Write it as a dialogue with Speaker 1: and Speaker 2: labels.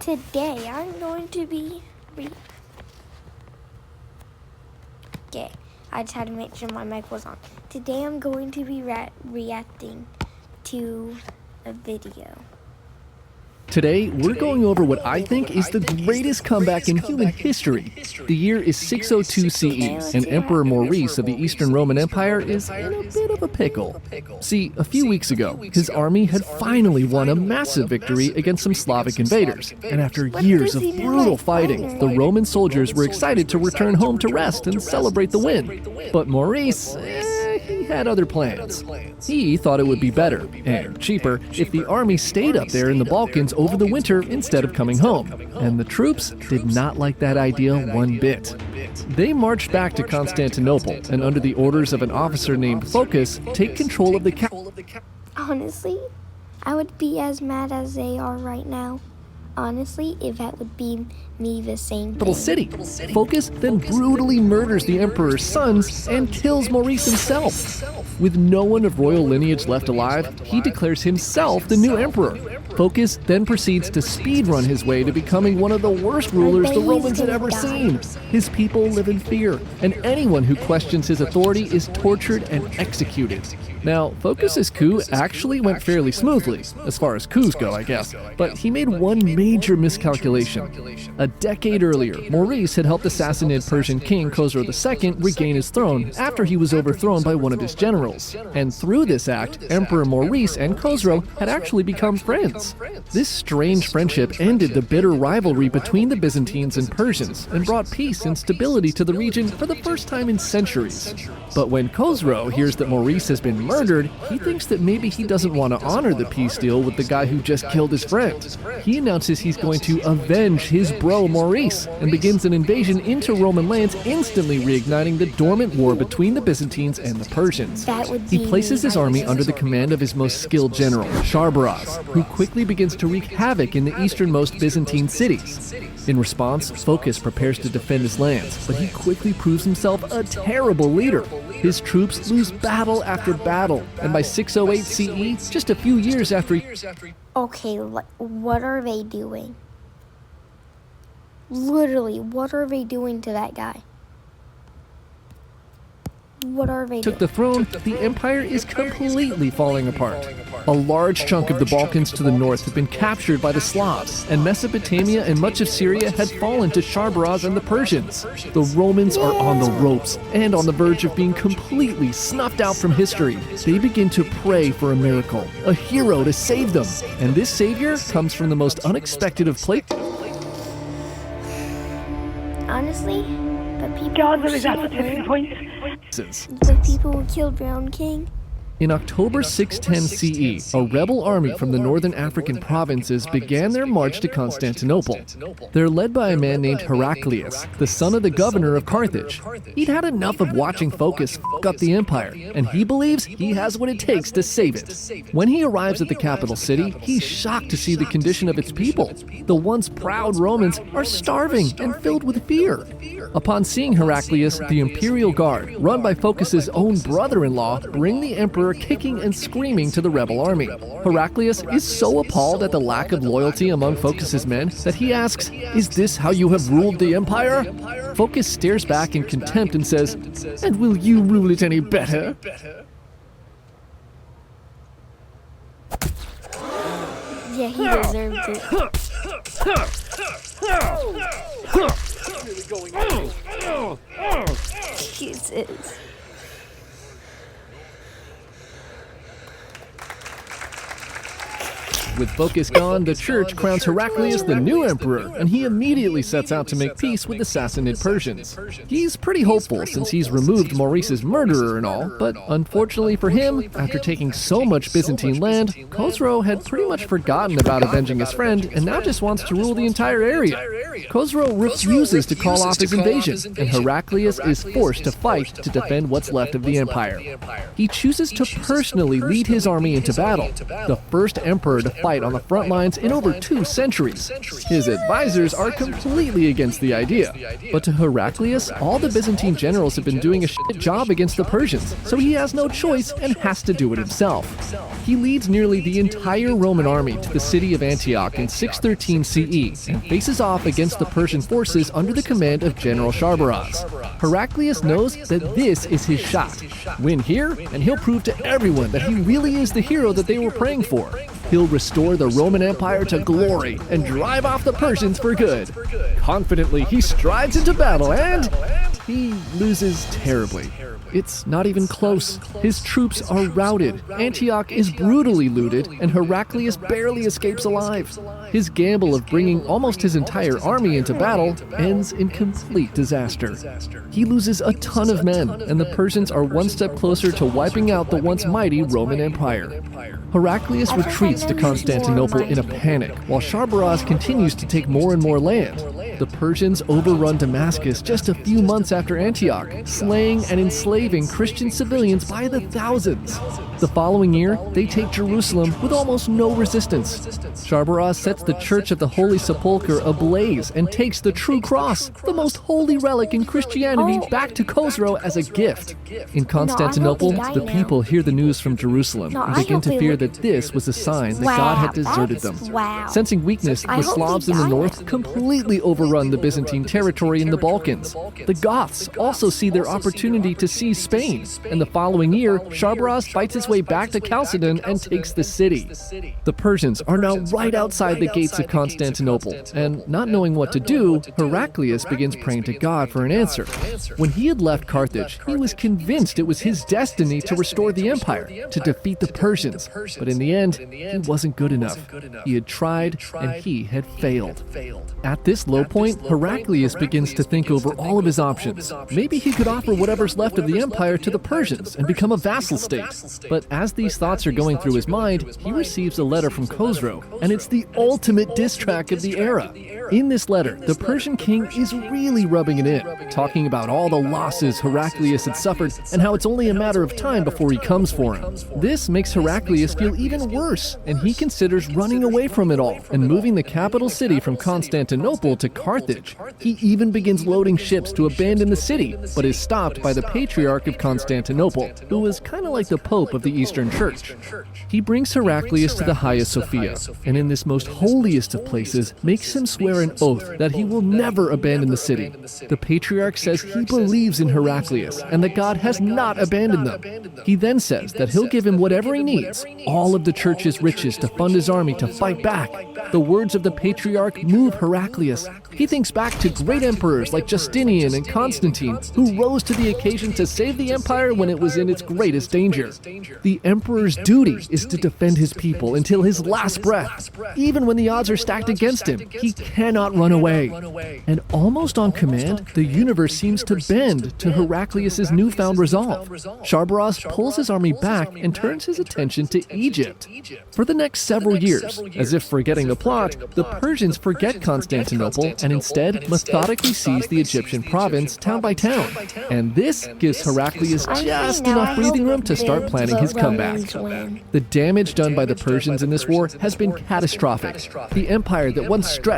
Speaker 1: Today I'm going to be okay, I just had to make sure my mic was on. Today I'm going to be reacting to a video.
Speaker 2: Today, we're going over what I think is the greatest comeback in human history. The year is 602 CE, and Emperor Maurice of the Eastern Roman Empire is in a bit of a pickle. See, a few weeks ago, his army had finally won a massive victory against some Slavic invaders, and after years of brutal fighting, the Roman soldiers were excited to return home to rest and celebrate the win. But Maurice, he had other plans. He thought it would be better, and cheaper, if the army stayed up there in the Balkans over the winter instead of coming home. And the troops did not like that idea one bit. They marched back to Constantinople, and under the orders of an officer named Phocas, take control of the capital.
Speaker 1: Honestly, I would be as mad as they are right now. Honestly, if that would be me, the same thing.
Speaker 2: City. Phocas then brutally murders the emperor's sons and kills Maurice himself. With no one of royal lineage left alive, he declares himself the new emperor. Phocas then proceeds to speedrun his way to becoming one of the worst rulers the Romans had ever seen. His people live in fear, and anyone who questions his authority is tortured and executed. Now, Phocas's coup actually went fairly smoothly, as far as coups go, I guess, but he made one major miscalculation. A decade earlier, Maurice had helped assassinate Persian king Khosrow II regain his throne after he was overthrown by one of his generals. And through this act, Emperor Maurice and Khosrow had actually become friends. This strange friendship ended the bitter rivalry between the Byzantines and Persians and brought peace and stability to the region for the first time in centuries. But when Khosrow hears that Maurice has been murdered, he thinks that maybe he doesn't want to honor the peace deal with the guy who just killed his friend. He announces he's going to avenge his bro Maurice and begins an invasion into Roman lands, instantly reigniting the dormant war between the Byzantines and the Persians. He places his army under the command of his most skilled general, Sharbaraz, who quickly begins to wreak havoc in the easternmost Byzantine cities. In response, Phocas prepares to defend his lands, but he quickly proves himself a terrible leader. His troops lose battle after battle, and by 608 CE, just a few years after
Speaker 1: Okay, what are they doing? Literally, what are they doing to that guy? What are they
Speaker 2: took the throne, the empire is completely falling apart. A large chunk of the Balkans to the north had been captured by the Slavs, and Mesopotamia and much of Syria had fallen to Sharbaraz and the Persians. The Romans are on the ropes and on the verge of being completely snuffed out from history. They begin to pray for a miracle, a hero to save them. And this savior comes from the most unexpected of places.
Speaker 1: Honestly, the people
Speaker 3: God, there is at the tipping point.
Speaker 1: The people who killed Brown King.
Speaker 2: In October 610 CE, a rebel army from the northern African provinces began their march to Constantinople. They're led by a man named Heraclius, the son of the governor of Carthage. He'd had enough of watching Phocas f*** up the empire, and he believes he has what it takes to save it. When he arrives at the capital city, he's shocked to see the condition of its people. The once proud Romans are starving and filled with fear. Upon seeing Heraclius, the imperial guard, run by Phocas's own brother-in-law, bring the emperor kicking and screaming to the rebel army. Heraclius is so appalled at the lack of loyalty among Phocas's men that he asks, "Is this how you have ruled the empire?" Phocas stares back in contempt and says, "And will you rule it any better?"
Speaker 1: Yeah, he deserved it. Jesus.
Speaker 2: With Phocas gone, the church crowns Heraclius the new emperor, and he immediately sets out to make peace with the Sassanid Persians. He's pretty hopeful since he's removed Maurice's murderer and all, but unfortunately for him, after taking so much Byzantine land, Khosrow had pretty much forgotten about avenging his friend and now just wants to rule the entire area. Khosrow refuses to call off his invasion, and Heraclius is forced to fight to defend what's left of the empire. He chooses to personally lead his army into battle, the first emperor to fight fight on the front lines in over 2 centuries. His advisors are completely against the idea. But to Heraclius, all the Byzantine generals have been doing a shit job against the Persians, so he has no choice and has to do it himself. He leads nearly the entire Roman army to the city of Antioch in 613 CE and faces off against the Persian forces under the command of General Sharbaraz. Heraclius knows that this is his shot. Win here, and he'll prove to everyone that he really is the hero that they were praying for. He'll restore the Roman Empire to glory and drive off the Persians for good. Confidently, he strides into battle and he loses terribly. It's not even close. His troops are routed, Antioch is brutally looted, and Heraclius barely escapes alive. His gamble of bringing almost his entire army into battle ends in complete disaster. He loses a ton of men, and the Persians are one step closer to wiping out the once mighty Roman Empire. Heraclius retreats to Constantinople in a panic, while Sharbaraz continues to take more and more land. The Persians overrun Damascus just a few months after Antioch, slaying and enslaving Christian civilians by the thousands. The following year, they take Jerusalem with almost no resistance. Sharbaraz sets the Church of the Holy Sepulchre ablaze and takes the true cross, the most holy relic in Christianity, back to Khosrow as a gift. In Constantinople, the people hear the news from Jerusalem and begin to fear that this was a sign that God had deserted them. Sensing weakness, the Slavs in the north completely overrun the Byzantine territory in the Balkans. The Goths also see their opportunity to seize Spain, and the following year, Sharbaraz fights his way back to Chalcedon and takes the city. The Persians are now right outside the gates of Constantinople, and not knowing what to do, Heraclius begins praying to God for an answer. When he had left Carthage, he was convinced it was his destiny to restore the empire, to defeat the Persians, but in the end, he wasn't good enough. He had tried, and he had failed. At this low point, Heraclius begins to think over all of his options. Maybe he could offer whatever's left of the empire to the Persians and become a vassal state. But as these thoughts are going through his mind, he receives a letter from Khosrow, and it's the ultimate diss track of the era. In this letter, the Persian king is really rubbing it in, talking about all the losses Heraclius had suffered and how it's only a matter of time before he comes for him. This makes Heraclius feel even worse, and he considers running away from it all and moving the capital city from Constantinople to Carthage. He even begins loading ships to abandon the city, but is stopped by the Patriarch of Constantinople, who was kind of like the Pope of the Eastern Church. He brings Heraclius to the Hagia Sophia, and in this most holiest of places, makes him swear an oath that he will never abandon the city. The Patriarch says he believes in Heraclius, and that God has not abandoned them. He then says that he'll give him whatever he needs, all of the church's riches to fund his army to fight back. The words of the Patriarch move Heraclius. He thinks back to great emperors like Justinian and Constantine, who rose to the occasion to save the empire when it was in its greatest danger. The emperor's duty is to defend his people until his last breath. Even when the odds are stacked against him, he cannot run away. And almost on command, the universe seems to bend to Heraclius' newfound resolve. Sharbaraz pulls his army back and turns his attention to Egypt. For the next several years, as if forgetting the plot, the Persians forget Constantinople and instead methodically seize the Egyptian province town by town. And this gives Heraclius just enough breathing room to start planning his comeback. The damage done by the Persians in this war has been catastrophic. The empire that once stretched